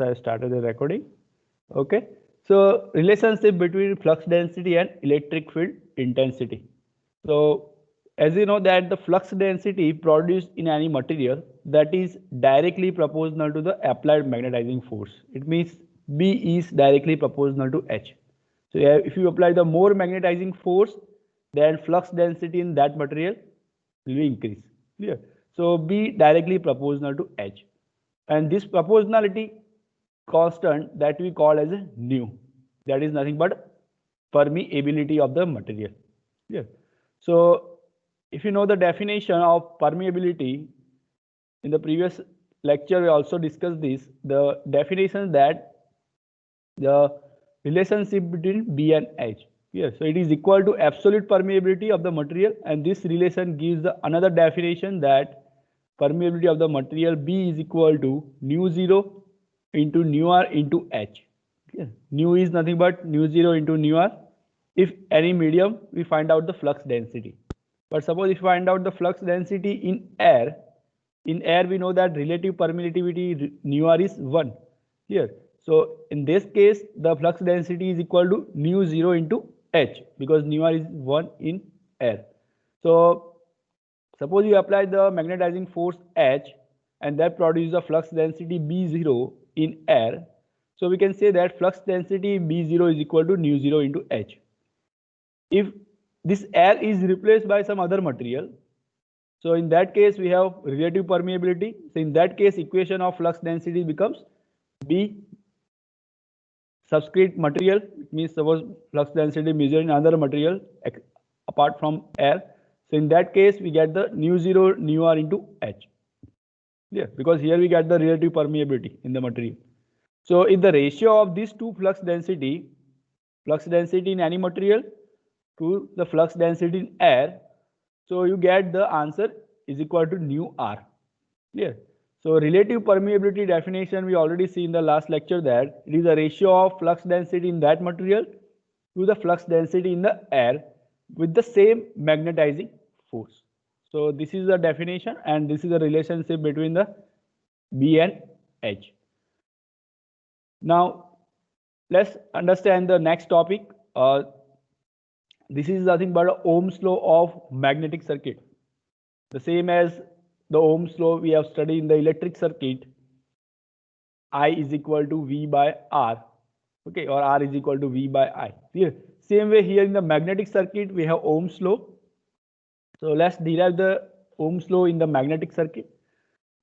Once I started the recording. Okay. So relationship between flux density and electric field intensity. So as you know that the flux density produced in any material that is directly proportional to the applied magnetizing force. It means B is directly proportional to H. So if you apply the more magnetizing force, then flux density in that material will be increased. Clear? So B directly proportional to H. And this proportionality constant that we call as a nu. That is nothing but permeability of the material. Yeah. So if you know the definition of permeability, in the previous lecture we also discussed this. The definition that the relationship between B and H. Yes, so it is equal to absolute permeability of the material, and this relation gives the another definition that permeability of the material B is equal to nu 0 into nu r into H. Yeah. Nu is nothing but nu 0 into nu r. If any medium, we find out the flux density. But suppose if we find out the flux density in air we know that relative permittivity nu r is 1 here. So in this case, the flux density is equal to nu 0 into H because nu r is 1 in air. So suppose you apply the magnetizing force H and that produces a flux density B0 in air. So we can say that flux density B0 is equal to nu 0 into H. If this air is replaced by some other material, so in that case we have relative permeability. So in that case equation of flux density becomes B subscript material. It means suppose flux density measured in another material apart from air. So in that case we get the nu 0 nu r into H. Yeah, because here we get the relative permeability in the material. So if the ratio of these two flux density in any material to the flux density in air, so you get the answer is equal to nu r. Clear? So relative permeability definition we already see in the last lecture that it is a ratio of flux density in that material to the flux density in the air with the same magnetizing force. So this is the definition and this is the relationship between the B and H. Now let's understand the next topic. This is nothing but Ohm's law of magnetic circuit. The same as the Ohm's law we have studied in the electric circuit. I is equal to V by R. Okay, or R is equal to V by I. Here, same way here in the magnetic circuit we have Ohm's law. So let's derive the Ohm's law in the magnetic circuit.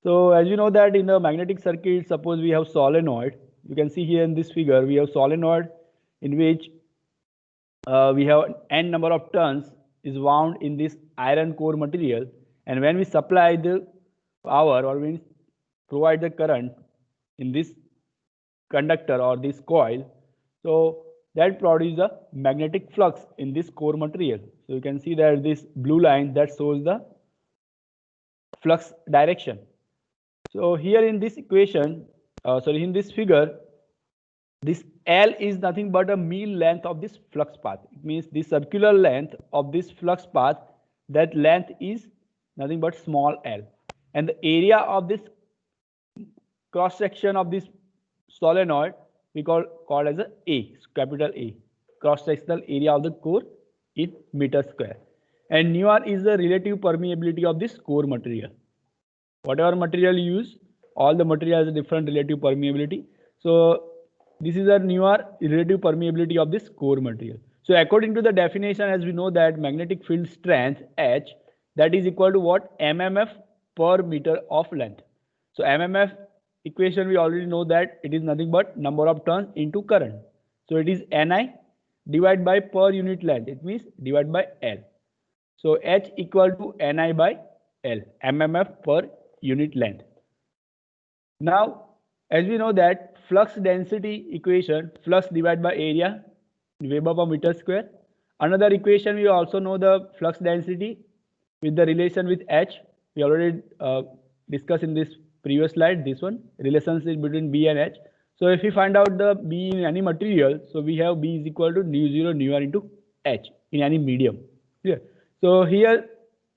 So as you know that in the magnetic circuit, suppose we have solenoid. You can see here in this figure we have solenoid in which we have n number of turns is wound in this iron core material, and when we supply the power or we provide the current in this conductor or this coil, so that produces a magnetic flux in this core material. So you can see that this blue line that shows the flux direction. So here in this equation, in this figure, this L is nothing but a mean length of this flux path. It means the circular length of this flux path, that length is nothing but small l. And the area of this cross section of this solenoid we call as a capital A, cross sectional area of the core in meter square. And nu r is the relative permeability of this core material. Whatever material you use, all the material has a different relative permeability. So this is a nu r relative permeability of this core material. So according to the definition, as we know that magnetic field strength H, that is equal to what? mmf per meter of length. So mmf equation we already know that it is nothing but number of turns into current. So it is Ni divided by per unit length. It means divided by L. So H equal to Ni by L, mmf per unit length. Now as we know that flux density equation, flux divided by area, Weber per meter square. Another equation we also know the flux density with the relation with H. We already discussed in this previous slide, this one, relationship between B and H. So if we find out the B in any material, so we have B is equal to nu 0 nu r into H in any medium. Yeah. So here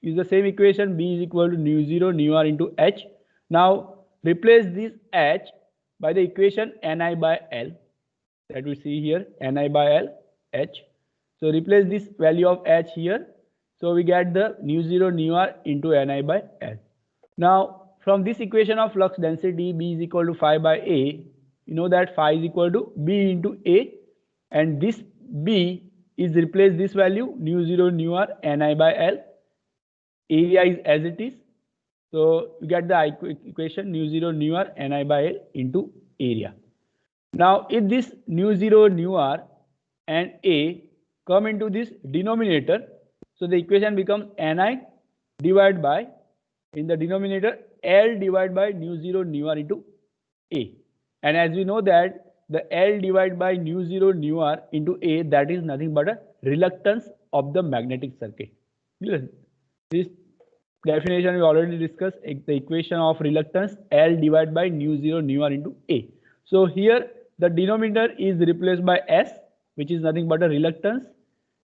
is the same equation, B is equal to nu 0 nu r into H. Now replace this H by the equation Ni by L that we see here, Ni by L H. So replace this value of H here. So we get the nu 0 nu r into Ni by L. Now from this equation of flux density B is equal to phi by A, you know that phi is equal to B into A, and this B is replace this value nu 0 nu r Ni by L. Area is as it is. So you get the equation nu 0 nu r Ni by L into area. Now if this nu 0 nu r and A come into this denominator, so the equation becomes Ni divided by, in the denominator, L divided by nu 0 nu r into A. And as we know that the L divided by nu 0 nu r into A, that is nothing but a reluctance of the magnetic circuit. This definition we already discussed, the equation of reluctance L divided by nu 0 nu r into A. So here the denominator is replaced by S, which is nothing but a reluctance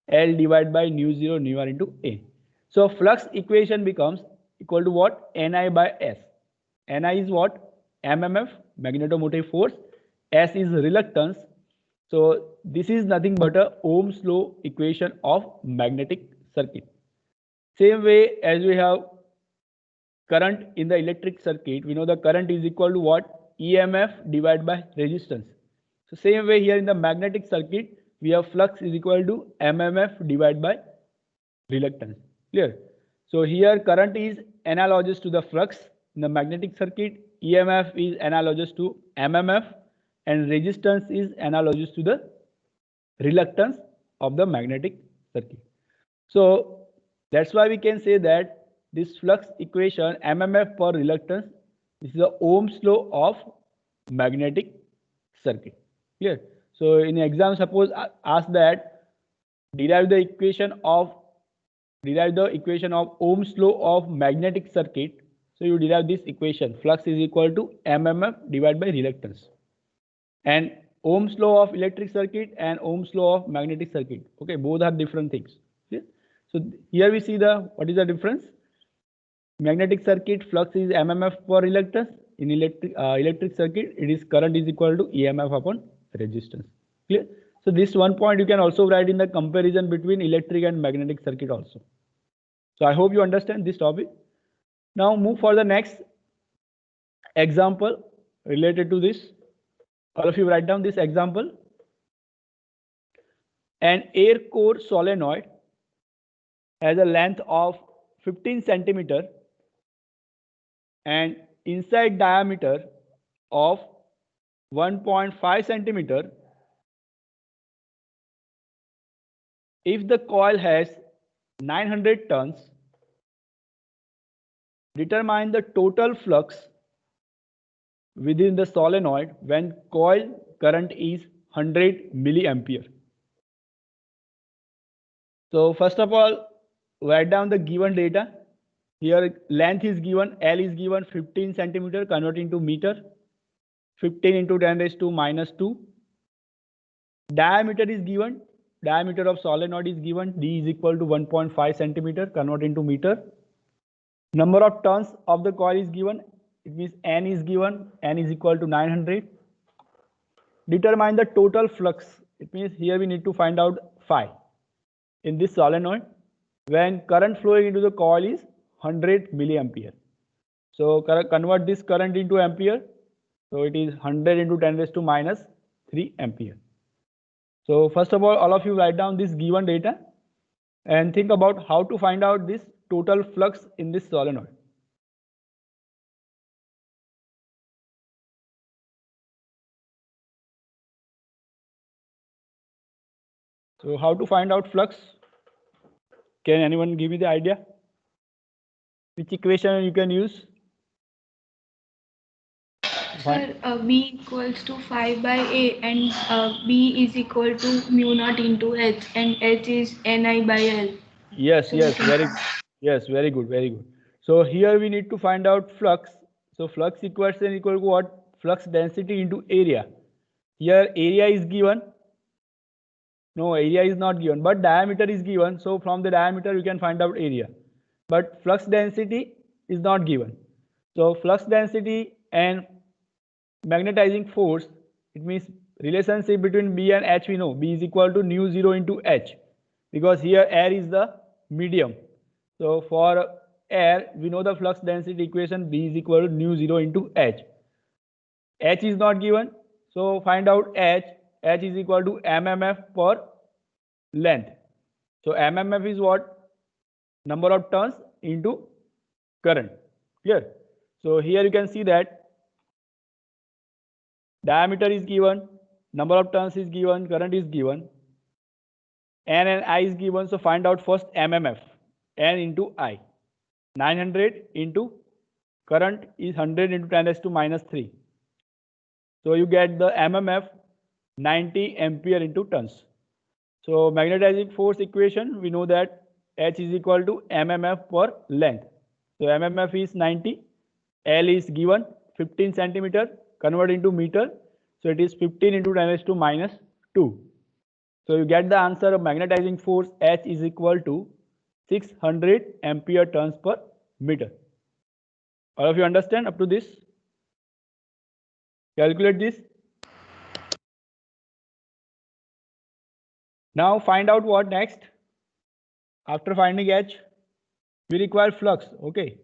L divided by nu 0 nu r into A. So flux equation becomes equal to what? Ni by S. Ni is what? MMF, magnetomotive force. S is reluctance. So this is nothing but a Ohm's law equation of magnetic circuit. Same way as we have current in the electric circuit, we know the current is equal to what? EMF divided by resistance. So same way here in the magnetic circuit, we have flux is equal to MMF divided by reluctance. Clear? So here current is analogous to the flux in the magnetic circuit, EMF is analogous to MMF, and resistance is analogous to the reluctance of the magnetic circuit. So that's why we can say that this flux equation MMF per reluctance, this is the Ohm's law of magnetic circuit. Clear? So in exam, suppose ask that derive the equation of Ohm's law of magnetic circuit. So you derive this equation, flux is equal to MMF divided by reluctance, and Ohm's law of electric circuit and Ohm's law of magnetic circuit. Okay, both are different things. Okay? So here we see what is the difference. Magnetic circuit flux is MMF per reluctance. In electric circuit, it is current is equal to EMF upon resistance. Clear? So this one point you can also write in the comparison between electric and magnetic circuit also. So I hope you understand this topic. Now move for the next example related to this. All of you write down this example. An air core solenoid has a length of 15 centimeter and inside diameter of 1.5 centimeter. If the coil has 900 turns, determine the total flux within the solenoid when coil current is 100 milliampere. So first of all, write down the given data. Here length is given, L is given 15 centimeter, convert into meter, 15 into 10 raised to minus 2. Diameter is given, diameter of solenoid is given, D is equal to 1.5 centimeter, convert into meter. Number of turns of the coil is given, it means N is given, N is equal to 900. Determine the total flux, it means here we need to find out phi in this solenoid when current flowing into the coil is 100 milliampere. So convert this current into ampere. So it is 100 into 10 raised to minus 3 ampere. So first of all of you write down this given data and think about how to find out this total flux in this solenoid. So how to find out flux? Can anyone give me the idea? Which equation you can use? Sir, B equals to phi by A and B is equal to mu naught into H and H is Ni by L. Yes, So yes, very good, very good. So here we need to find out flux. So flux equation equal to what? Flux density into area. Here area is given. No, area is not given, but diameter is given. So from the diameter you can find out area. But flux density is not given. So flux density and magnetizing force, it means relationship between B and H we know. B is equal to nu 0 into H, because here air is the medium. So for air, we know the flux density equation, B is equal to nu 0 into H. H is not given, so find out H. H is equal to mmf per length. So mmf is what? Number of turns into current. Clear? So here you can see that diameter is given, number of turns is given, current is given, N and I is given. So find out first mmf. N into I. 900 into current is 100 into 10 raised to minus 3. So you get the mmf 90 ampere into tons. So magnetizing force equation, we know that H is equal to mmf per length. So mmf is 90, L is given 15 centimeter, convert into meter. So it is 15 into 10 raised to minus 2. So you get the answer of magnetizing force H is equal to 600 ampere turns per meter. All of you understand up to this? Calculate this. Now find out what next. After finding H, we require flux. Okay.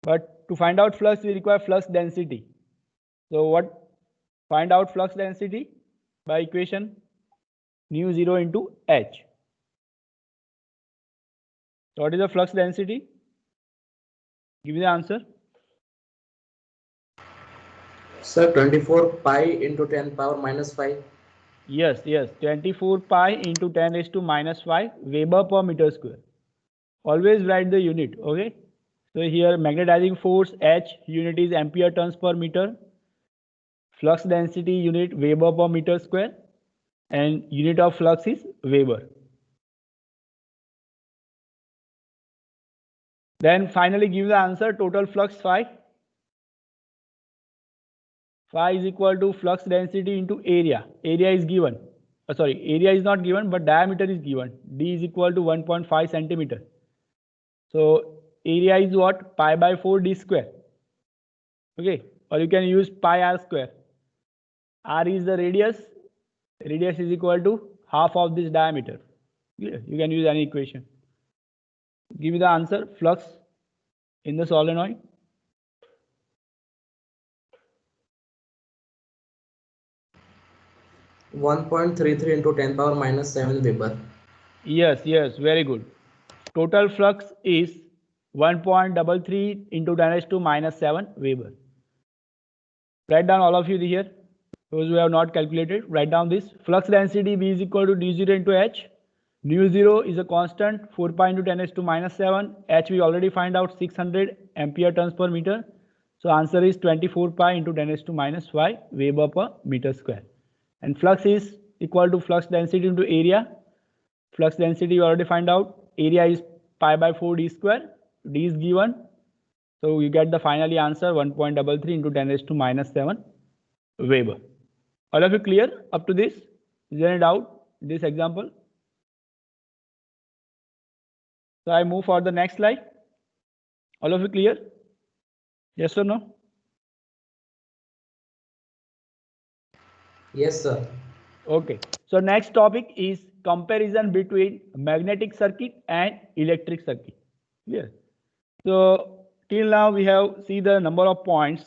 But to find out flux, we require flux density. So what? Find out flux density by equation nu 0 into H. So what is the flux density? Give me the answer. Sir, 24 pi into 10 power minus 5. Yes, 24 pi into 10 raised to minus 5 Weber per meter square. Always write the unit, okay? So here magnetizing force H, unit is ampere turns per meter. Flux density unit Weber per meter square. And unit of flux is Weber. Then finally give the answer, total flux phi. Phi is equal to flux density into area. Area is given. Area is not given, but diameter is given. D is equal to 1.5 centimeter. So area is what? Pi by 4 d square. Okay, or you can use pi r square. R is the radius. Radius is equal to half of this diameter. You can use any equation. Give me the answer, flux in the solenoid. (1.33 into 10 power minus 7 Weber). Yes, very good. Total flux is 1.33 into 10 raised to minus 7 Weber. Write down all of you here. Those who have not calculated, write down this. Flux density B is equal to d0 into H. Nu 0 is a constant, 4 pi into 10 raised to minus 7. H we already find out 600 ampere turns per meter. So answer is 24 pi into 10 raised to minus 5 Weber per meter square. And flux is equal to flux density into area. Flux density you already find out. Area is pi by 4 d square. D is given. So you get the finally answer 1.33 into 10 raised to minus 7 Weber. All of you clear up to this? Is there any doubt in this example? So I move for the next slide. All of you clear? Yes or no? Yes, sir. Okay. So next topic is comparison between magnetic circuit and electric circuit. Clear? So till now we have seen the number of points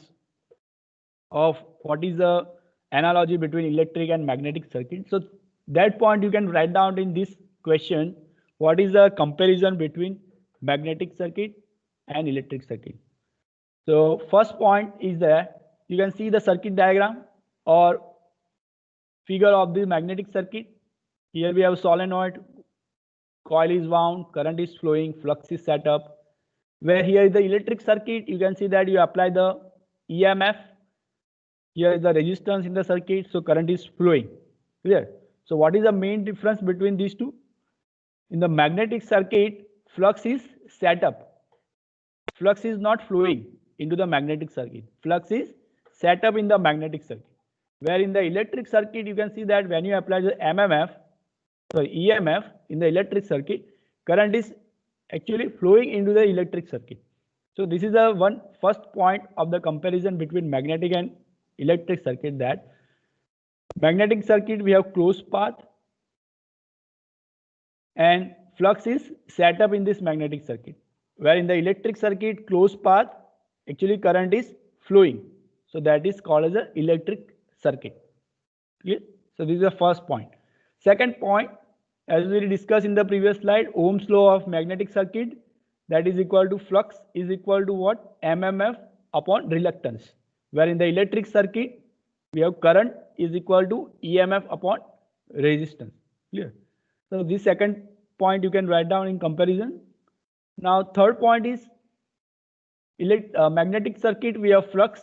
of what is the analogy between electric and magnetic circuit. So that point you can write down in this question. What is the comparison between magnetic circuit and electric circuit? So first point is that you can see the circuit diagram or figure of the magnetic circuit. Here we have solenoid, coil is wound, current is flowing, flux is set up. Where here is the electric circuit, you can see that you apply the EMF. Here is the resistance in the circuit, so current is flowing. Clear? So what is the main difference between these two? In the magnetic circuit, flux is set up. Flux is not flowing into the magnetic circuit. Flux is set up in the magnetic circuit. Where in the electric circuit, you can see that when you apply the EMF in the electric circuit, current is actually flowing into the electric circuit. So this is the one first point of the comparison between magnetic and electric circuit, that magnetic circuit we have closed path and flux is set up in this magnetic circuit, where in the electric circuit closed path actually current is flowing. So that is called as an electric circuit. Clear? So this is the first point. Second point, as we discussed in the previous slide, Ohm's law of magnetic circuit, that is equal to flux is equal to what? MMF upon reluctance. Where in the electric circuit, we have current is equal to EMF upon resistance. Clear? So this second point you can write down in comparison. Now third point is magnetic circuit, we have flux,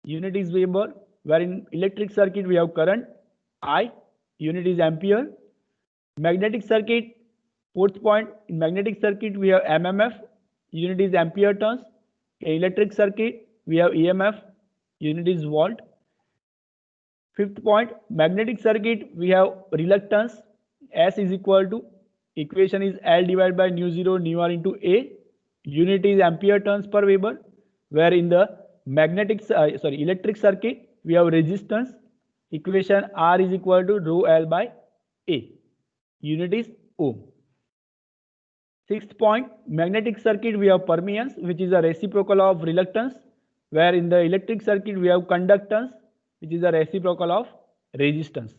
unit is Weber, where in electric circuit we have current, I, unit is ampere. Magnetic circuit, fourth point, in magnetic circuit we have MMF, unit is ampere turns. In electric circuit we have EMF, unit is volt. Fifth point, magnetic circuit we have reluctance, S is equal to, equation is L divided by nu 0 nu r into A, unit is ampere turns per Weber, where in the electric circuit we have resistance, equation R is equal to rho L by A, unit is ohm. Sixth point, magnetic circuit we have permeance, which is a reciprocal of reluctance, where in the electric circuit we have conductance, which is a reciprocal of resistance.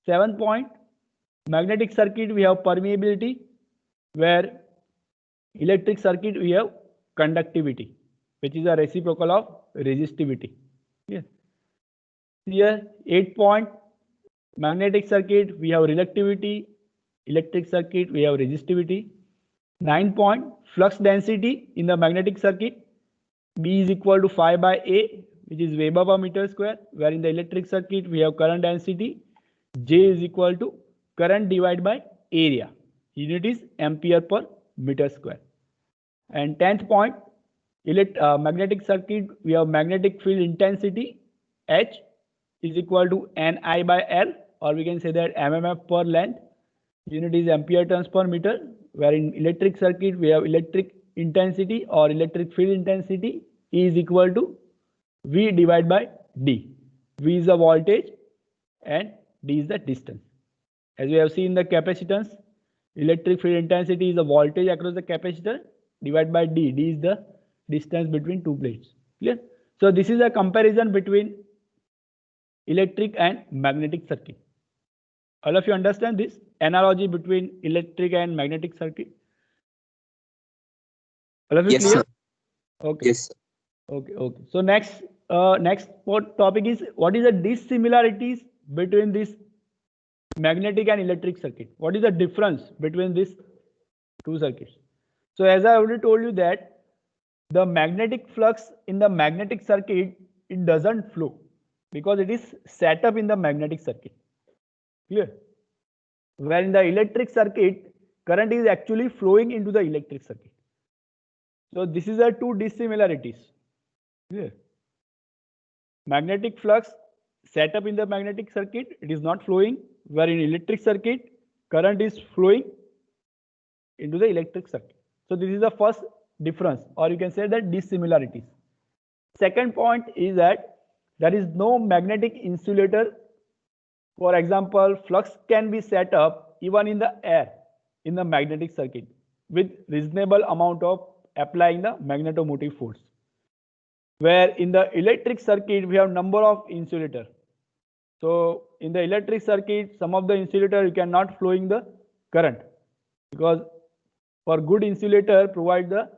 Seventh point, magnetic circuit we have permeability, where electric circuit we have conductivity, which is a reciprocal of resistivity. Yes. Here 8 point, magnetic circuit we have reluctivity, electric circuit we have resistivity. 9 point, flux density in the magnetic circuit, B is equal to phi by A, which is Weber per meter square, where in the electric circuit we have current density, J is equal to current divided by area, unit is ampere per meter square. And 10th point, magnetic circuit we have magnetic field intensity, H is equal to Ni by L, or we can say that MMF per length, unit is ampere turns per meter, where in electric circuit we have electric intensity or electric field intensity, E is equal to V divided by D. V is the voltage and D is the distance. As we have seen the capacitance, electric field intensity is the voltage across the capacitor divided by D. D is the distance between two plates. Clear? So this is a comparison between electric and magnetic circuit. All of you understand this analogy between electric and magnetic circuit? All of you Yes, clear? sir. Okay. Yes, sir. Okay. So next topic is, what is the dissimilarities between this magnetic and electric circuit? What is the difference between these two circuits? So as I already told you that the magnetic flux in the magnetic circuit, it doesn't flow because it is set up in the magnetic circuit. Clear? Where in the electric circuit, current is actually flowing into the electric circuit. So this is the two dissimilarities. Clear? Magnetic flux set up in the magnetic circuit, it is not flowing, where in electric circuit, current is flowing into the electric circuit. So this is the first difference, or you can say that dissimilarities. Second point is that there is no magnetic insulator. For example, flux can be set up even in the air in the magnetic circuit with reasonable amount of applying the magnetomotive force. Where in the electric circuit we have number of insulator. So in the electric circuit, some of the insulator you cannot flowing the current, because for good insulator provide the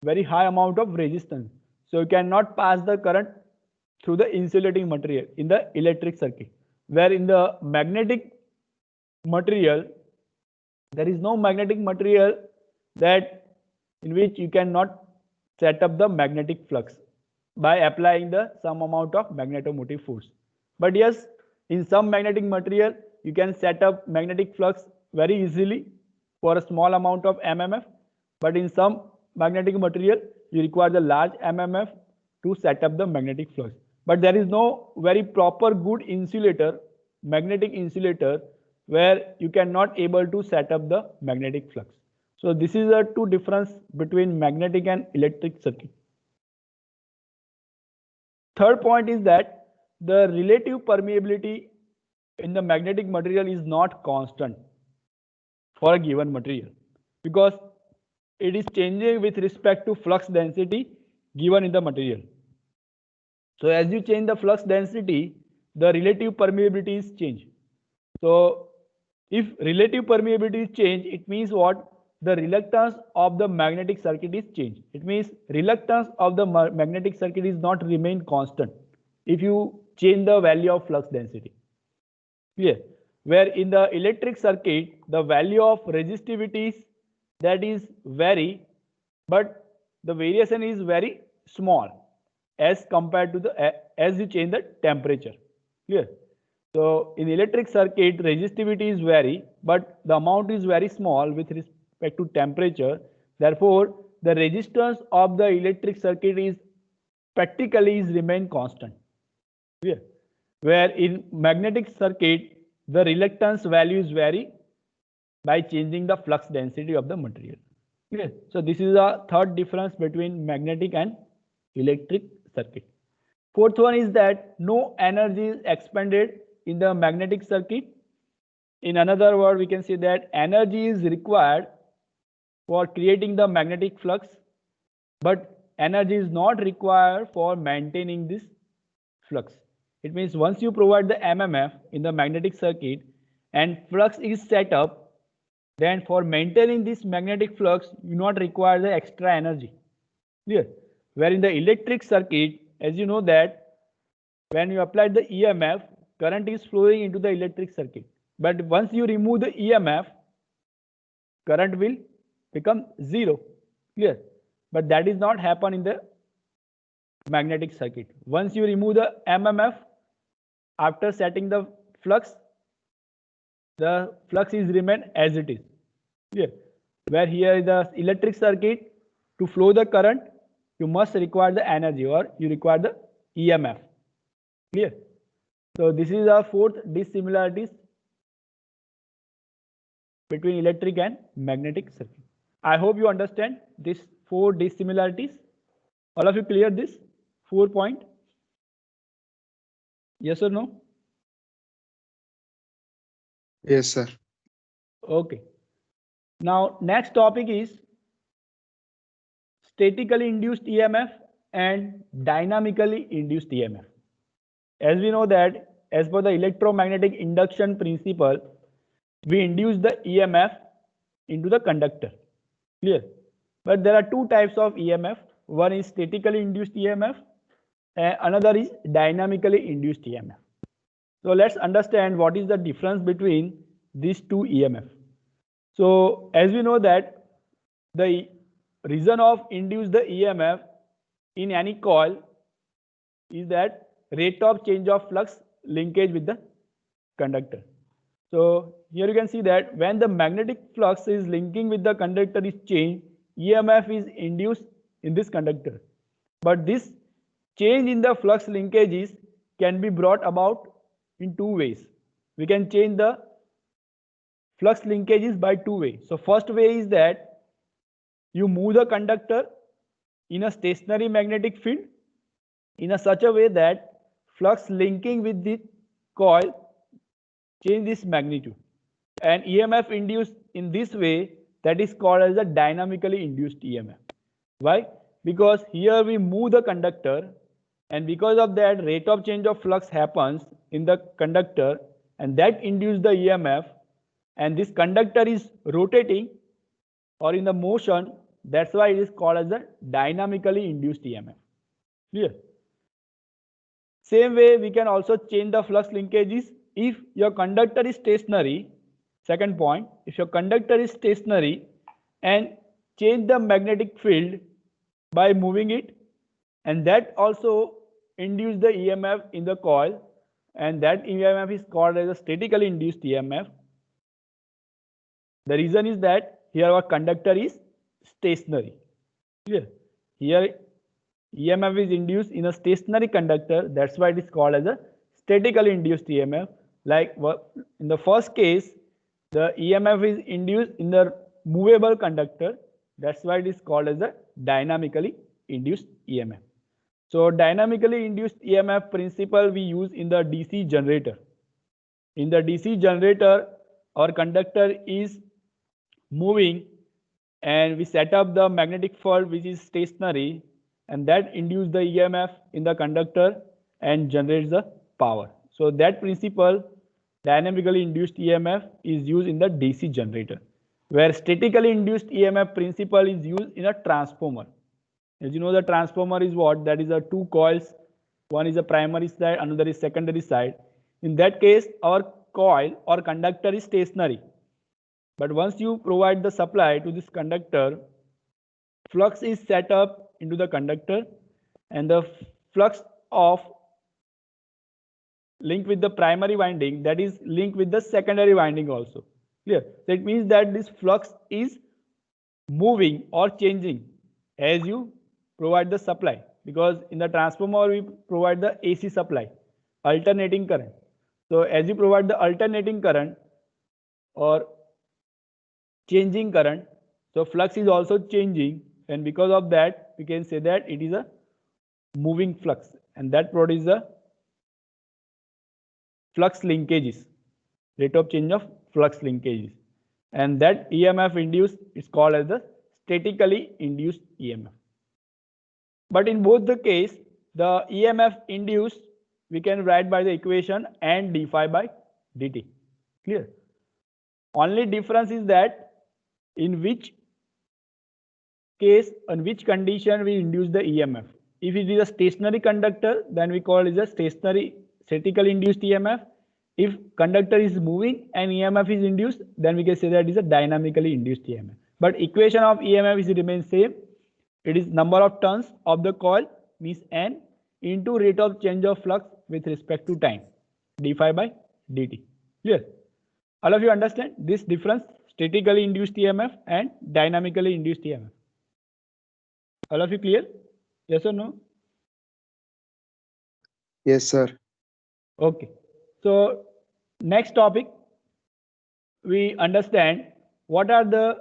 very high amount of resistance. So you cannot pass the current through the insulating material in the electric circuit. Where in the magnetic material, there is no magnetic material that in which you cannot set up the magnetic flux by applying the some amount of magnetomotive force. But yes, in some magnetic material, you can set up magnetic flux very easily for a small amount of MMF. But in some magnetic material, you require the large MMF to set up the magnetic flux. But there is no very proper good insulator, magnetic insulator, where you cannot able to set up the magnetic flux. So this is the two difference between magnetic and electric circuit. Third point is that the relative permeability in the magnetic material is not constant for a given material, because it is changing with respect to flux density given in the material. So as you change the flux density, the relative permeability is changed. So if relative permeability is changed, it means what? The reluctance of the magnetic circuit is changed. It means reluctance of the magnetic circuit is not remain constant if you change the value of flux density. Clear? Where in the electric circuit, the value of resistivities that is vary, but the variation is very small as compared to the as you change the temperature. Clear? So in electric circuit, resistivities vary, but the amount is very small with respect to temperature. Therefore, the resistance of the electric circuit is practically remain constant. Clear? Where in magnetic circuit, the reluctance values vary by changing the flux density of the material. Clear? So this is the third difference between magnetic and electric circuit. Fourth one is that no energy is expended in the magnetic circuit. In another word, we can say that energy is required for creating the magnetic flux, but energy is not required for maintaining this flux. It means once you provide the MMF in the magnetic circuit and flux is set up, then for maintaining this magnetic flux, you not require the extra energy. Clear? Where in the electric circuit, as you know that when you apply the EMF, current is flowing into the electric circuit. But once you remove the EMF, current will become zero. Clear? But that is not happen in the magnetic circuit. Once you remove the MMF, after setting the flux is remain as it is. Clear? Where here is the electric circuit, to flow the current, you must require the energy or you require the EMF. Clear? So this is our fourth dissimilarities between electric and magnetic circuit. I hope you understand these four dissimilarities. All of you clear this 4 point? Yes or no? Yes, sir. Okay. Now next topic is statically induced EMF and dynamically induced EMF. As we know that as per the electromagnetic induction principle, we induce the EMF into the conductor. Clear? But there are two types of EMF. One is statically induced EMF and another is dynamically induced EMF. So let's understand what is the difference between these two EMF. So as we know that the reason of induce the EMF in any coil is that rate of change of flux linkage with the conductor. So here you can see that when the magnetic flux is linking with the conductor is changed, EMF is induced in this conductor. But this change in the flux linkages can be brought about in two ways. We can change the flux linkages by two ways. So first way is that you move the conductor in a stationary magnetic field in such a way that flux linking with the coil change this magnitude, and EMF induced in this way, that is called as a dynamically induced EMF. Why? Because here we move the conductor, and because of that rate of change of flux happens in the conductor, and that induces the EMF, and this conductor is rotating or in the motion. That's why it is called as a dynamically induced EMF. Clear? Same way we can also change the flux linkages if your conductor is stationary. Second point, if your conductor is stationary and change the magnetic field by moving it, and that also induce the EMF in the coil, and that EMF is called as a statically induced EMF. The reason is that here our conductor is stationary. Clear? Here EMF is induced in a stationary conductor. That's why it is called as a statically induced EMF. Like in the first case, the EMF is induced in the movable conductor. That's why it is called as a dynamically induced EMF. So dynamically induced EMF principle we use in the DC generator. In the DC generator, our conductor is moving and we set up the magnetic field which is stationary, and that induces the EMF in the conductor and generates the power. So that principle, dynamically induced EMF, is used in the DC generator, where statically induced EMF principle is used in a transformer. As you know, the transformer is what? That is a two coils. One is a primary side, another is secondary side. In that case, our coil or conductor is stationary. But once you provide the supply to this conductor, flux is set up into the conductor, and the flux of link with the primary winding, that is linked with the secondary winding also. Clear? So it means that this flux is moving or changing as you provide the supply, because in the transformer we provide the AC supply, alternating current. So as you provide the alternating current or changing current, so flux is also changing, and because of that we can say that it is a moving flux, and that produces a flux linkages, rate of change of flux linkages, and that EMF induced is called as the statically induced EMF. But in both the case, the EMF induced we can write by the equation N d phi by dt. Clear? Only difference is that in which case, on which condition we induce the EMF. If it is a stationary conductor, then we call it a statically induced EMF. If conductor is moving and EMF is induced, then we can say that it is a dynamically induced EMF. But equation of EMF is remains same. It is number of turns of the coil, means N, into rate of change of flux with respect to time, d phi by dt. Clear? All of you understand this difference? Statically induced EMF and dynamically induced EMF. All of you clear? Yes or no? Yes, sir. Okay. So next topic, we understand what are the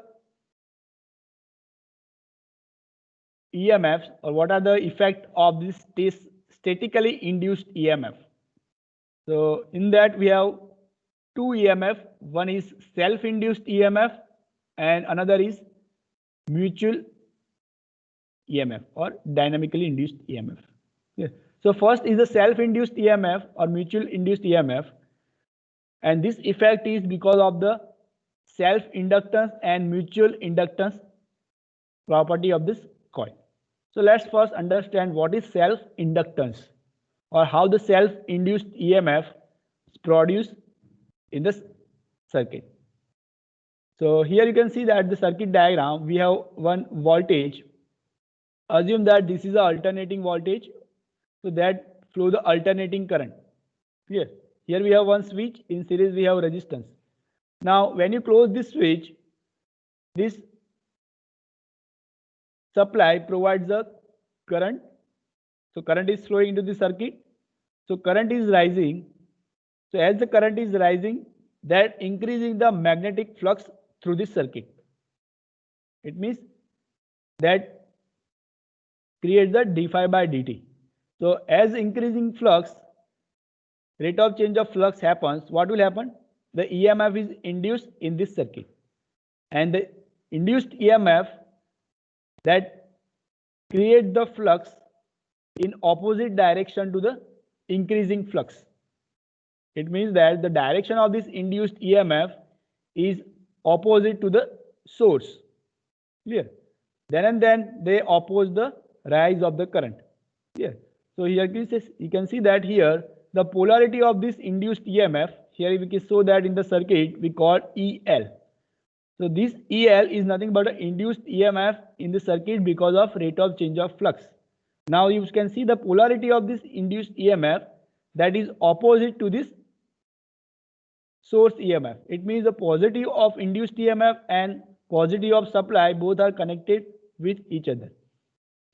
EMFs or what are the effect of this statically induced EMF. So in that we have two EMF. One is self-induced EMF and another is mutual EMF or dynamically induced EMF. Yeah. So first is the self-induced EMF or mutual induced EMF, and this effect is because of the self-inductance and mutual inductance property of this coil. So let's first understand what is self-inductance or how the self-induced EMF is produced in this circuit. So here you can see that the circuit diagram, we have one voltage. Assume that this is the alternating voltage, so that flow the alternating current. Clear? Here we have one switch, in series we have resistance. Now when you close this switch, this supply provides the current. So current is flowing into the circuit. So current is rising. So as the current is rising, that increasing the magnetic flux through this circuit. It means that creates the d phi by dt. So as increasing flux, rate of change of flux happens, what will happen? The EMF is induced in this circuit, and the induced EMF that creates the flux in opposite direction to the increasing flux. It means that the direction of this induced EMF is opposite to the source. Clear? Then and then they oppose the rise of the current. Clear? So here you can see that here the polarity of this induced EMF, here we can show that in the circuit we call EL. So this EL is nothing but an induced EMF in the circuit because of rate of change of flux. Now you can see the polarity of this induced EMF that is opposite to this source EMF. It means the positive of induced EMF and positive of supply both are connected with each other.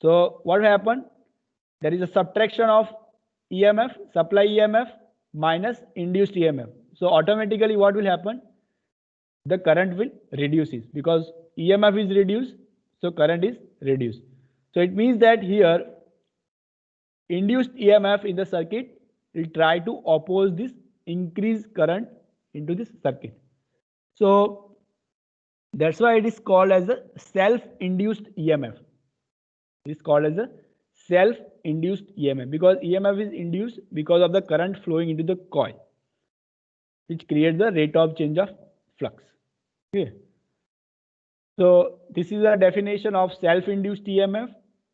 So what happened? There is a subtraction of EMF, supply EMF minus induced EMF. So automatically what will happen? the current will reduces because EMF is reduced, so current is reduced. So it means that here induced EMF in the circuit will try to oppose this increased current into this circuit. So that's why it is called as a self-induced EMF. It is called as a self-induced EMF because EMF is induced because of the current flowing into the coil, which creates the rate of change of flux. Okay. So this is a definition of self-induced EMF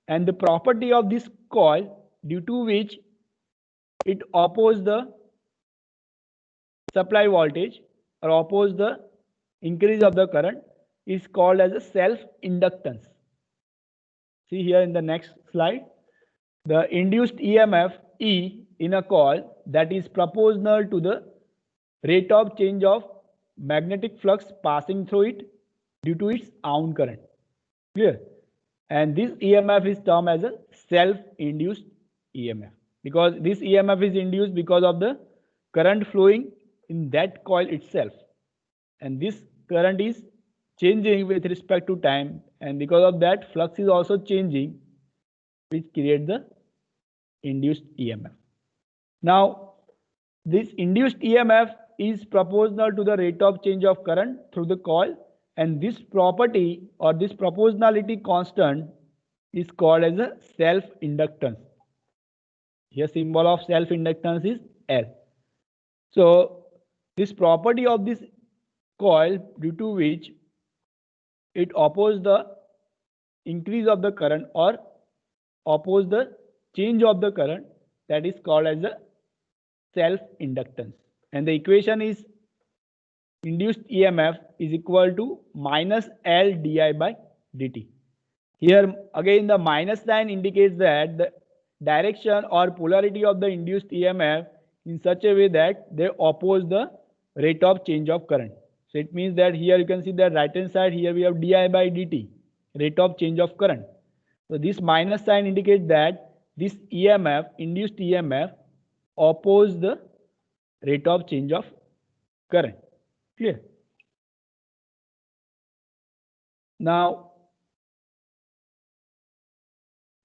and the property of this coil due to which it opposes the supply voltage or opposes the increase of the current is called as a self-inductance. See here in the next slide, the induced EMF E in a coil that is proportional to the rate of change of magnetic flux passing through it due to its own current. Clear? And this EMF is termed as a self-induced EMF because this EMF is induced because of the current flowing in that coil itself, and this current is changing with respect to time, and because of that flux is also changing, which creates the induced EMF. Now this induced EMF is proportional to the rate of change of current through the coil, and this property or this proportionality constant is called as a self-inductance. Here symbol of self-inductance is L. So this property of this coil due to which it opposes the increase of the current or oppose the change of the current, that is called as a self-inductance. And the equation is induced EMF is equal to minus L di by dt. Here again the minus sign indicates that the direction or polarity of the induced EMF in such a way that they oppose the rate of change of current. So it means that here you can see that right hand side, here we have di by dt, rate of change of current. So this minus sign indicates that this EMF, induced EMF, oppose the rate of change of current. Clear? Now,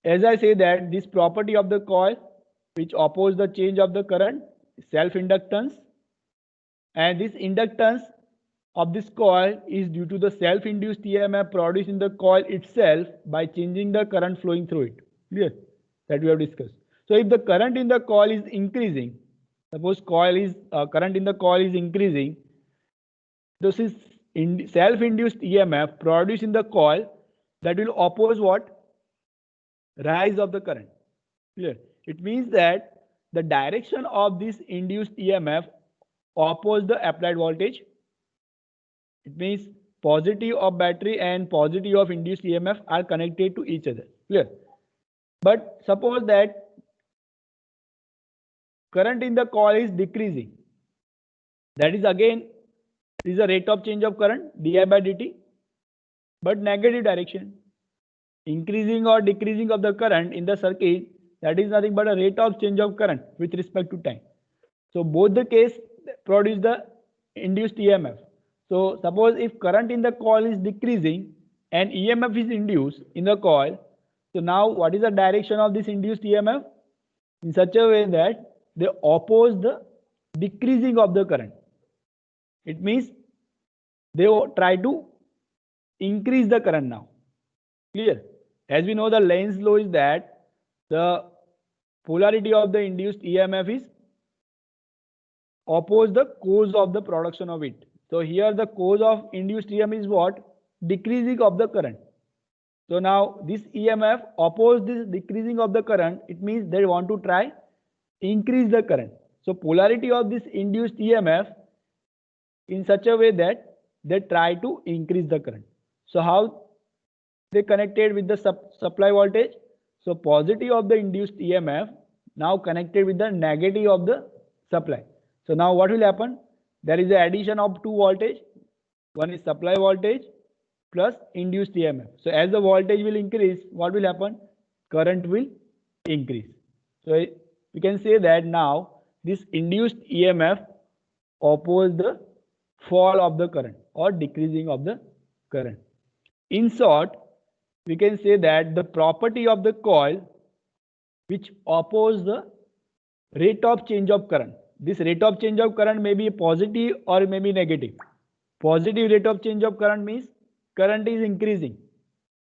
as I say that this property of the coil which oppose the change of the current, self-inductance, and this inductance of this coil is due to the self-induced EMF produced in the coil itself by changing the current flowing through it. Clear? That we have discussed. So if the current in the coil is increasing, suppose current in the coil is increasing, this is self-induced EMF produced in the coil that will oppose what? Rise of the current. Clear? It means that the direction of this induced EMF oppose the applied voltage. It means positive of battery and positive of induced EMF are connected to each other. Clear? But suppose that current in the coil is decreasing. That is again is a rate of change of current di by dt, but negative direction. Increasing or decreasing of the current in the circuit, that is nothing but a rate of change of current with respect to time. So both the case produce the induced EMF. So suppose if current in the coil is decreasing and EMF is induced in the coil, so now what is the direction of this induced EMF? In such a way that they oppose the decreasing of the current. It means they try to increase the current now. Clear? As we know, the Lenz's law is that the polarity of the induced EMF is oppose the cause of the production of it. So here the cause of induced EMF is what? Decreasing of the current. So now this EMF oppose this decreasing of the current. It means they want to try increase the current. So polarity of this induced EMF in such a way that they try to increase the current. So how they connected with the supply voltage? So positive of the induced EMF now connected with the negative of the supply. So now what will happen? There is an addition of two voltage. One is supply voltage plus induced EMF. So as the voltage will increase, what will happen? Current will increase. So we can say that now this induced EMF oppose the fall of the current or decreasing of the current. In short, we can say that the property of the coil which oppose the rate of change of current. This rate of change of current may be positive or may be negative. Positive rate of change of current means current is increasing.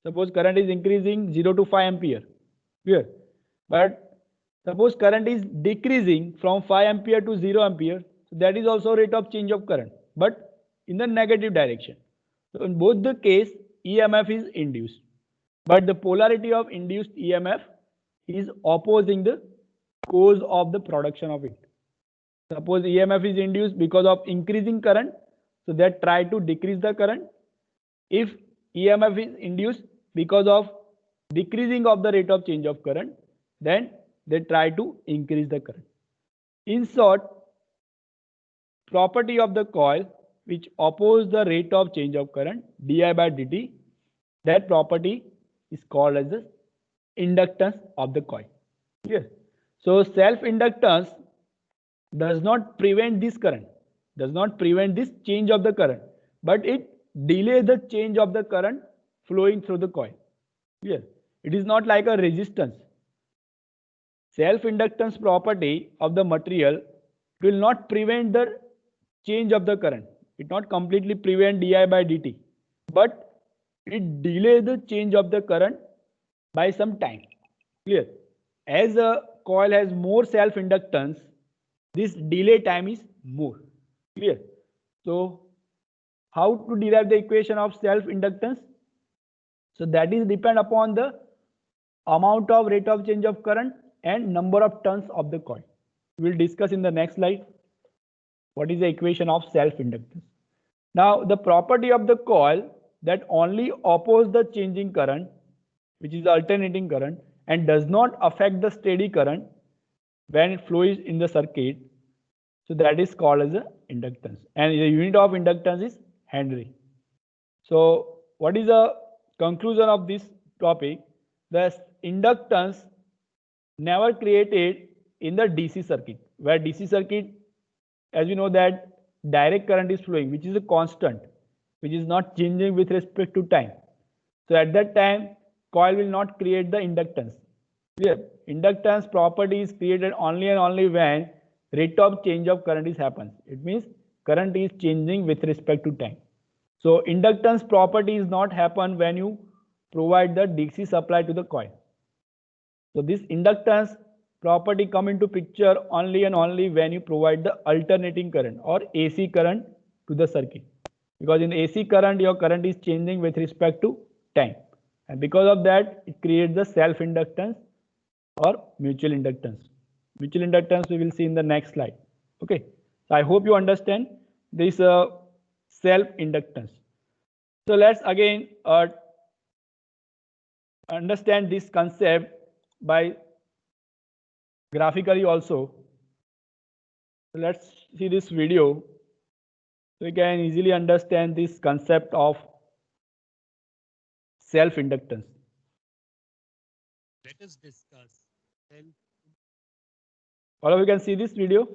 Suppose current is increasing 0 to 5 ampere. Clear? But suppose current is decreasing from 5 ampere to 0 ampere. So that is also rate of change of current, but in the negative direction. So in both the case, EMF is induced. But the polarity of induced EMF is opposing the cause of the production of it. Suppose EMF is induced because of increasing current, so that try to decrease the current. If EMF is induced because of decreasing of the rate of change of current, then they try to increase the current. In short, property of the coil which oppose the rate of change of current di by dt, that property is called as the inductance of the coil. Clear? So self-inductance does not prevent this current, does not prevent this change of the current, but it delays the change of the current flowing through the coil. Clear? It is not like a resistance. Self-inductance property of the material will not prevent the change of the current. It not completely prevent di by dt, but it delays the change of the current by some time. Clear? As a coil has more self-inductance, this delay time is more. Clear? So how to derive the equation of self-inductance? So that is depend upon the amount of rate of change of current and number of turns of the coil. We will discuss in the next slide what is the equation of self-inductance. Now the property of the coil that only oppose the changing current, which is alternating current, and does not affect the steady current when it flows in the circuit. So that is called as a inductance, and the unit of inductance is Henry. So what is the conclusion of this topic? The inductance never created in the DC circuit, where DC circuit, as we know that direct current is flowing, which is a constant, which is not changing with respect to time. So at that time, coil will not create the inductance. Clear? Inductance property is created only and only when rate of change of current is happens. It means current is changing with respect to time. So inductance property is not happen when you provide the DC supply to the coil. So this inductance property come into picture only and only when you provide the alternating current or AC current to the circuit. Because in AC current, your current is changing with respect to time. And because of that, it creates the self-inductance or mutual inductance. Mutual inductance we will see in the next slide. Okay. So I hope you understand this self-inductance. So let's again understand this concept by graphically also. So let's see this video so we can easily understand this concept of self-inductance. Let us discuss All of you can see this video?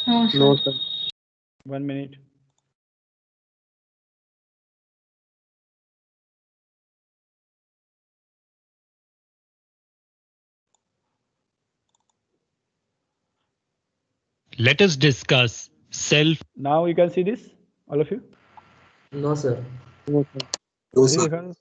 No, sir. No, sir. 1 minute. Let us discuss self. Now you can see this, all of you? No, sir. No, sir. नहीं देखा?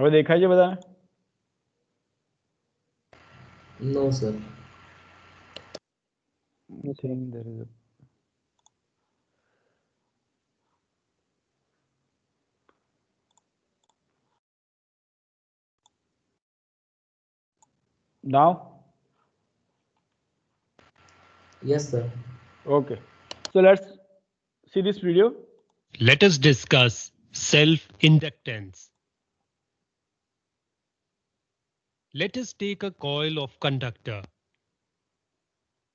और देखा है जो बता? No, sir. I think there is a... Now? Yes, sir. Okay. So let's see this video. Let us discuss self-inductance. Let us take a coil of conductor.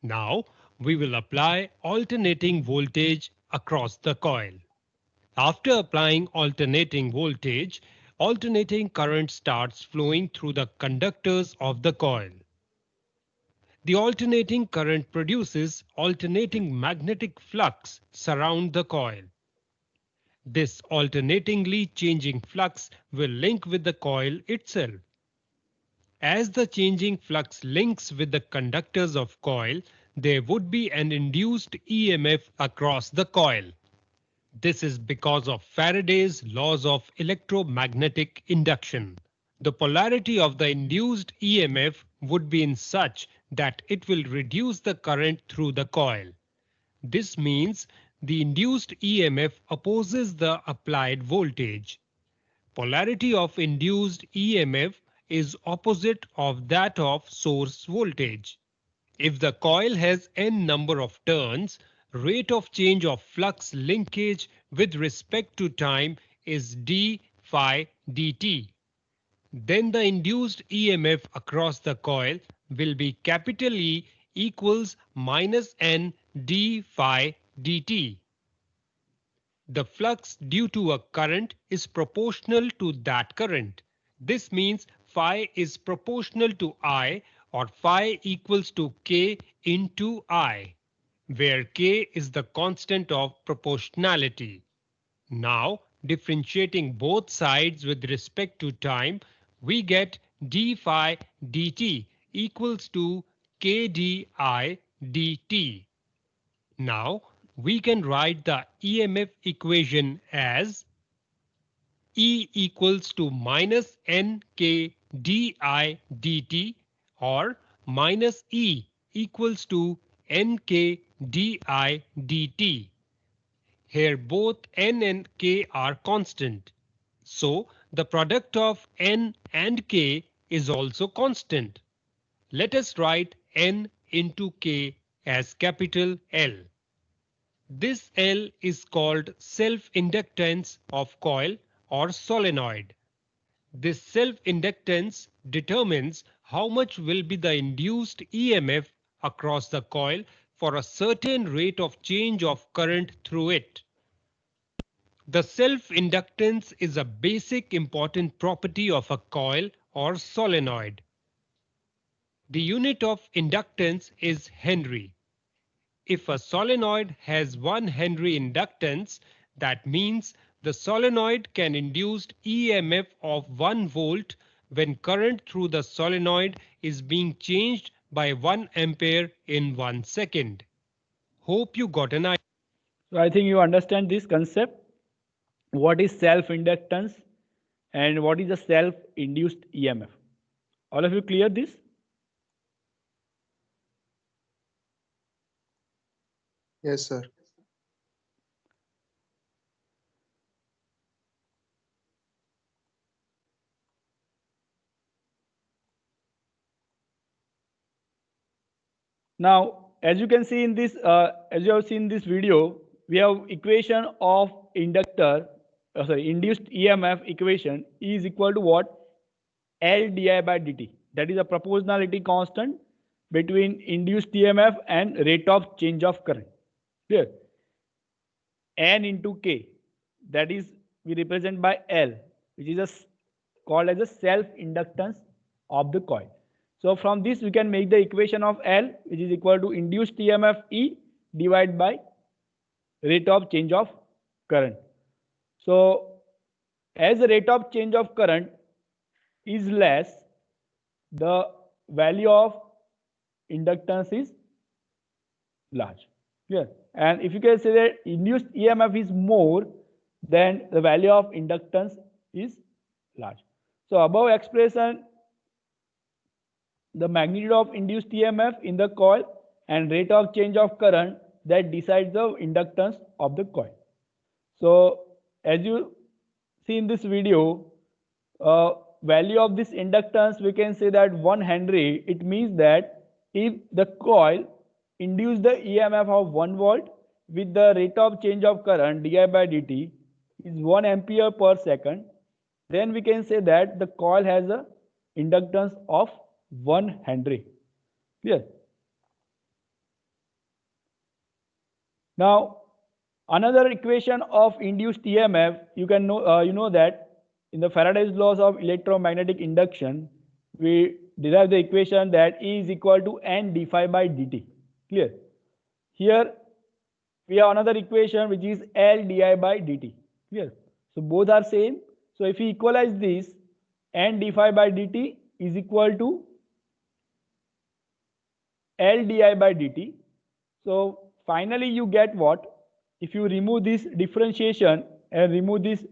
Now, we will apply alternating voltage across the coil. After applying alternating voltage, alternating current starts flowing through the conductors of the coil. The alternating current produces alternating magnetic flux surround the coil. This alternatingly changing flux will link with the coil itself. As the changing flux links with the conductors of coil, there would be an induced EMF across the coil. This is because of Faraday's laws of electromagnetic induction. The polarity of the induced EMF would be in such that it will reduce the current through the coil. This means the induced EMF opposes the applied voltage. Polarity of induced EMF is opposite of that of source voltage. If the coil has n number of turns, rate of change of flux linkage with respect to time is d phi dt. Then the induced EMF across the coil will be capital E equals minus n d phi dt. The flux due to a current is proportional to that current. This means phi is proportional to I, or phi equals to K into I, where K is the constant of proportionality. Now, differentiating both sides with respect to time, we get d phi dt equals to k d I dt. Now, we can write the EMF equation as E equals to minus nk di dt, or minus E equals to nk di dt. Here both n and k are constant. So the product of n and k is also constant. Let us write n into k as capital L. This L is called self-inductance of coil or solenoid. This self-inductance determines how much will be the induced EMF across the coil for a certain rate of change of current through it. The self-inductance is a basic important property of a coil or solenoid. The unit of inductance is Henry. If a solenoid has 1 Henry inductance, that means the solenoid can induce EMF of 1 volt when current through the solenoid is being changed by 1 ampere in 1 second. Hope you got an idea. So I think you understand this concept. What is self-inductance and what is a self-induced EMF? All of you clear this? Yes, sir. Now, as you can see in this, as you have seen this video, we have equation of induced EMF equation is equal to what? L di by dt. That is a proportionality constant between induced EMF and rate of change of current. Clear? N into K, that is we represent by L, which is called as a self-inductance of the coil. So from this we can make the equation of L, which is equal to induced EMF E divided by rate of change of current. So as the rate of change of current is less, the value of inductance is large. Clear? And if you can say that induced EMF is more, then the value of inductance is large. So above expression, the magnitude of induced EMF in the coil and rate of change of current that decides the inductance of the coil. So as you see in this video, value of this inductance, we can say that 1 Henry. It means that if the coil induce the EMF of 1 volt with the rate of change of current di by dt is 1 ampere per second, then we can say that the coil has a inductance of 1 Henry. Clear? Now, another equation of induced EMF, you can know, you know that in the Faraday's laws of electromagnetic induction, we derive the equation that E is equal to N d phi by dt. Clear? Here we have another equation which is L di by dt. Clear? So both are same. So if we equalize this, N d phi by dt is equal to L di by dt. So finally you get what? If you remove this differentiation and remove this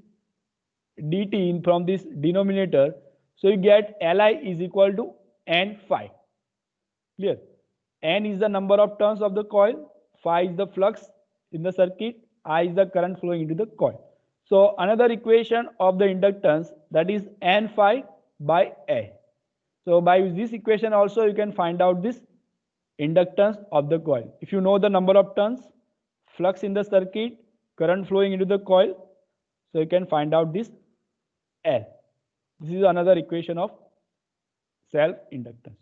dt from this denominator, so you get Li is equal to N phi. Clear? N is the number of turns of the coil, phi is the flux in the circuit, I is the current flowing into the coil. So another equation of the inductance, that is N phi by A. So by this equation also you can find out this inductance of the coil. If you know the number of turns, flux in the circuit, current flowing into the coil, so you can find out this L. This is another equation of self-inductance.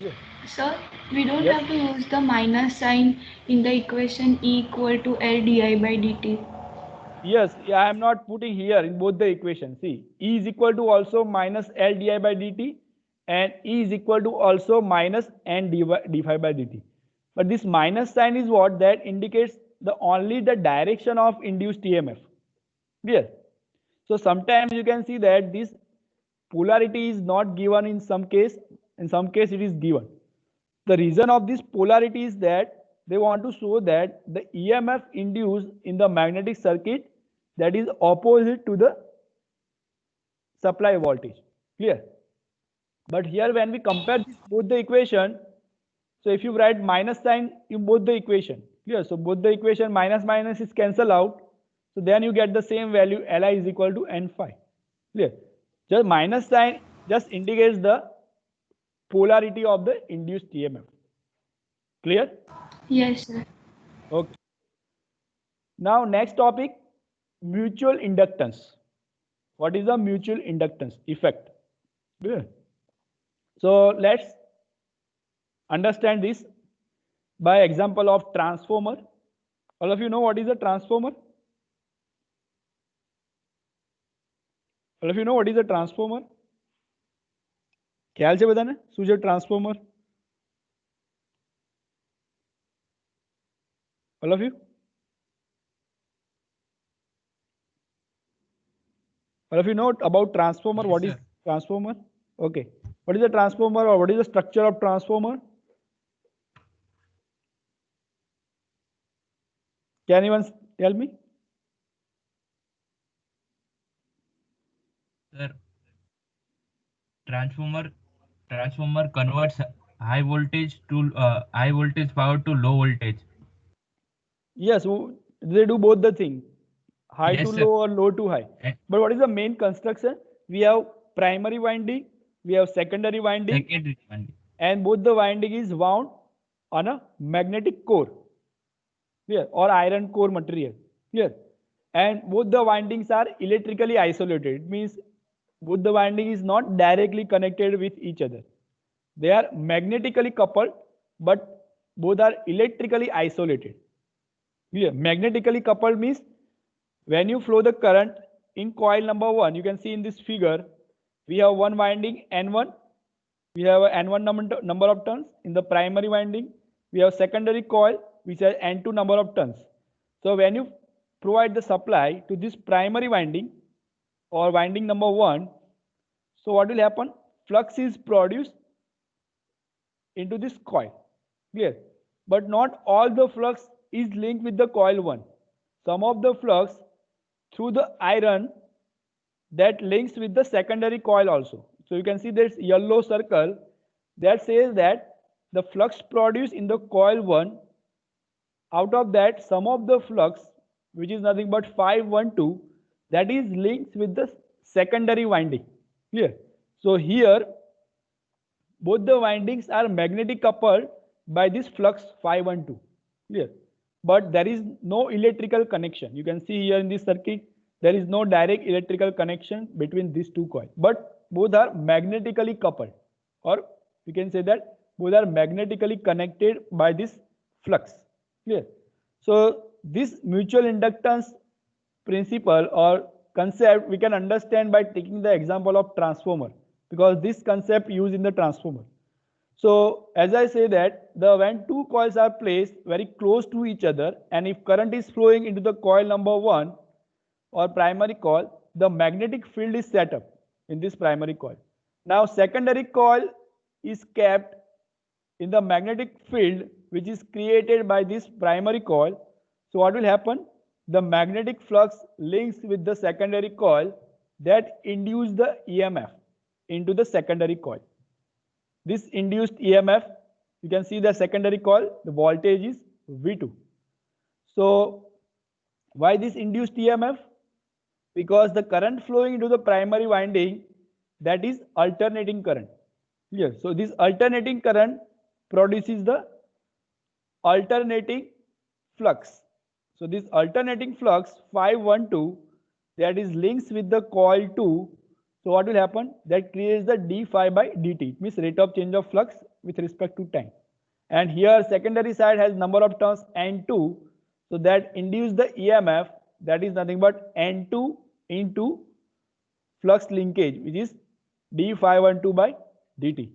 Yes. Sir, we don't Yes. have to use the minus sign in the equation E equal to L di by dt. Yes, I am not putting here in both the equations. See, E is equal to also minus L di by dt and E is equal to also minus N d phi by dt. But this minus sign is what? That indicates only the direction of induced EMF. Clear? So sometimes you can see that this polarity is not given in some case it is given. The reason of this polarity is that they want to show that the EMF induced in the magnetic circuit, that is opposite to the supply voltage. Clear? But here when we compare both the equation, so if you write minus sign in both the equation, clear? So both the equation minus minus is cancel out. So then you get the same value, Li is equal to N phi. Clear? Just minus sign just indicates the polarity of the induced EMF. Clear? Yes, sir. Okay. Now next topic, mutual inductance. What is the mutual inductance effect? Clear? So let's understand this by example of transformer. All of you know what is a transformer? All of you know what is a transformer? ख्याल से बताना શું છે transformer? All of you? All of you know about transformer? Yes, what is sir. transformer? Okay. What is a transformer or what is the structure of transformer? Can anyone tell me? Sir, transformer converts high voltage power to low voltage. Yes, they do both the thing, high Yes, to sir. low or low to high. But what is the main construction? We have primary winding, we have secondary winding, Secondary one. and both the winding is wound on a magnetic core, clear, or iron core material, clear. And both the windings are electrically isolated. It means both the winding is not directly connected with each other. They are magnetically coupled, but both are electrically isolated. Clear? Magnetically coupled means when you flow the current in coil number 1, you can see in this figure, we have one winding N1. We have a N1 number of turns. In the primary winding, we have secondary coil which has N2 number of turns. So when you provide the supply to this primary winding or winding number 1, so what will happen? Flux is produced into this coil. Clear? But not all the flux is linked with the coil 1. Some of the flux through the iron that links with the secondary coil also. So you can see this yellow circle that says that the flux produced in the coil 1, out of that some of the flux, which is nothing but 512, that is linked with the secondary winding. Clear? So here both the windings are magnetic coupled by this flux 512. Clear? But there is no electrical connection. You can see here in this circuit, there is no direct electrical connection between these two coils. But both are magnetically coupled, or you can say that both are magnetically connected by this flux. Clear? So this mutual inductance principle or concept we can understand by taking the example of transformer, because this concept used in the transformer. So as I say that when two coils are placed very close to each other, and if current is flowing into the coil number 1 or primary coil, the magnetic field is set up in this primary coil. Now secondary coil is kept in the magnetic field which is created by this primary coil. So what will happen? The magnetic flux links with the secondary coil that induce the EMF into the secondary coil. This induced EMF, you can see the secondary coil, the voltage is V2. So why this induced EMF? Because the current flowing into the primary winding, that is alternating current. Clear? So this alternating current produces the alternating flux. So this alternating flux 512, that is links with the coil 2. So what will happen? That creates the d phi by dt. It means rate of change of flux with respect to time. And here secondary side has number of turns N2. So that induce the EMF, that is nothing but N2 into flux linkage, which is d phi 12 by dt.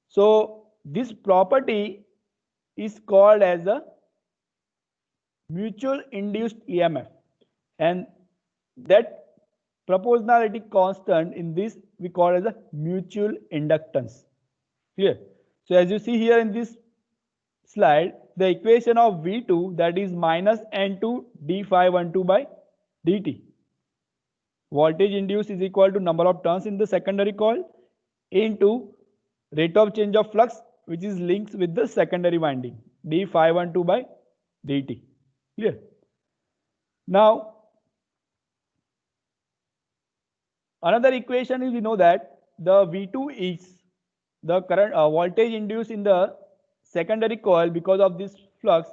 So this property is called as a mutual induced EMF, and that proportionality constant in this we call as a mutual inductance. Clear? So as you see here in this slide, the equation of V2, that is minus N2 d phi 12 by dt. Voltage induced is equal to number of turns in the secondary coil into rate of change of flux, which is linked with the secondary winding, d phi 12 by dt. Clear? Now another equation is, we know that the V2 is the current voltage induced in the secondary coil because of this flux,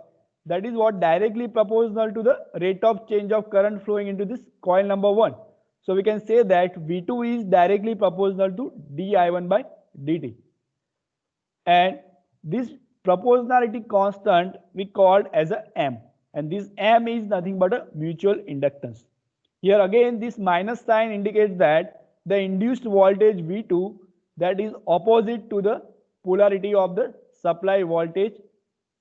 that is what directly proportional to the rate of change of current flowing into this coil number 1. So we can say that V2 is directly proportional to di1 by dt. And this proportionality constant we called as a M, and this M is nothing but a mutual inductance. Here again this minus sign indicates that the induced voltage V2, that is opposite to the polarity of the supply voltage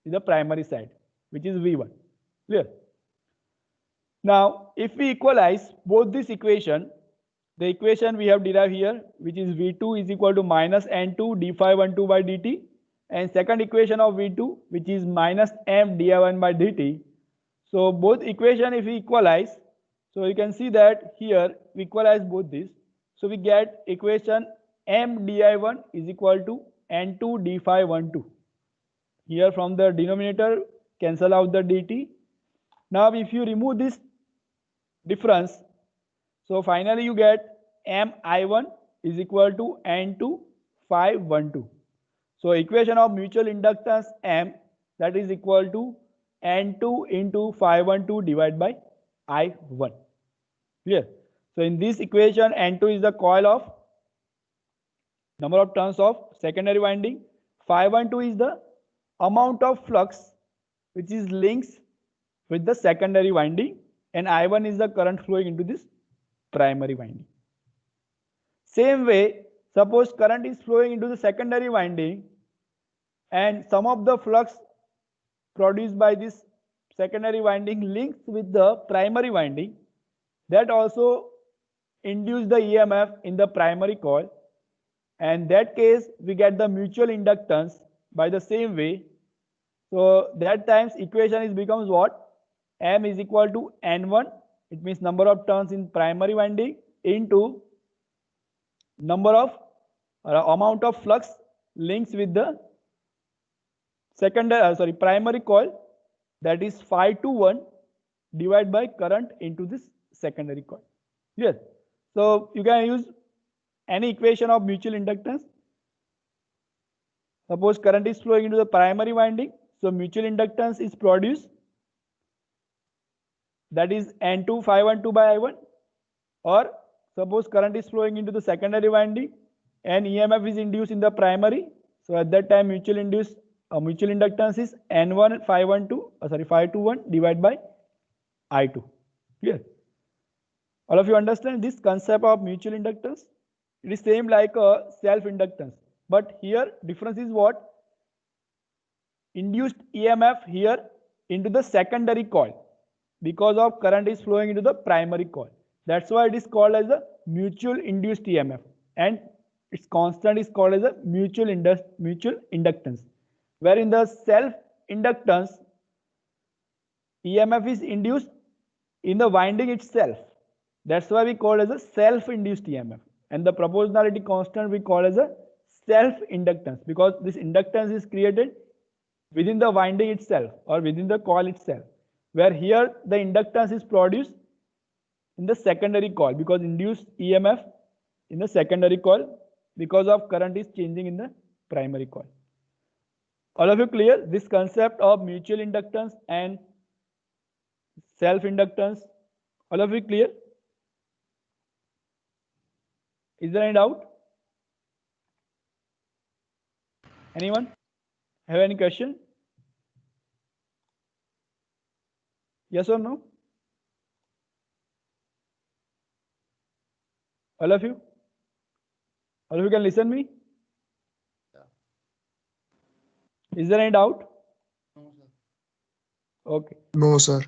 in the primary side, which is V1. Clear? Now if we equalize both this equation, the equation we have derived here, which is V2 is equal to minus N2 d phi 12 by dt, and second equation of V2, which is minus M di1 by dt. So both equation if we equalize, so you can see that here we equalize both this. So we get equation M di1 is equal to N2 d phi 12. Here from the denominator cancel out the dt. Now if you remove this difference, so finally you get M I1 is equal to N2 phi 12. So equation of mutual inductance M, that is equal to N2 into phi 12 divided by I1. Clear? So in this equation N2 is the coil of number of turns of secondary winding, phi 12 is the amount of flux which is links with the secondary winding, and I1 is the current flowing into this primary winding. Same way, suppose current is flowing into the secondary winding and some of the flux produced by this secondary winding links with the primary winding, that also induce the EMF in the primary coil, and that case we get the mutual inductance by the same way. So that times equation is becomes what? M is equal to N1, it means number of turns in primary winding, into number of amount of flux links with the primary coil, that is phi 21 divided by current into this secondary coil. Yes. So you can use any equation of mutual inductance. Suppose current is flowing into the primary winding, so mutual inductance is produced, that is N2 phi 12 by I1. Or suppose current is flowing into the secondary winding and EMF is induced in the primary, so at that time mutual induced mutual inductance is N1 521 divided by I2. Clear? All of you understand this concept of mutual inductance? It is same like a self-inductance, but here difference is what? Induced EMF here into the secondary coil because of current is flowing into the primary coil. That's why it is called as a mutual induced EMF, and its constant is called as a mutual inductance. Where in the self-inductance, EMF is induced in the winding itself. That's why we call it as a self-induced EMF. And the proportionality constant we call as a self-inductance, because this inductance is created within the winding itself or within the coil itself, where here the inductance is produced in the secondary coil because induced EMF in the secondary coil because of current is changing in the primary coil. All of you clear this concept of mutual inductance and self-inductance? All of you clear? Is there any doubt? Anyone have any question? Yes or no? All of you? All of you can listen me? Is there any doubt? Okay. No, sir.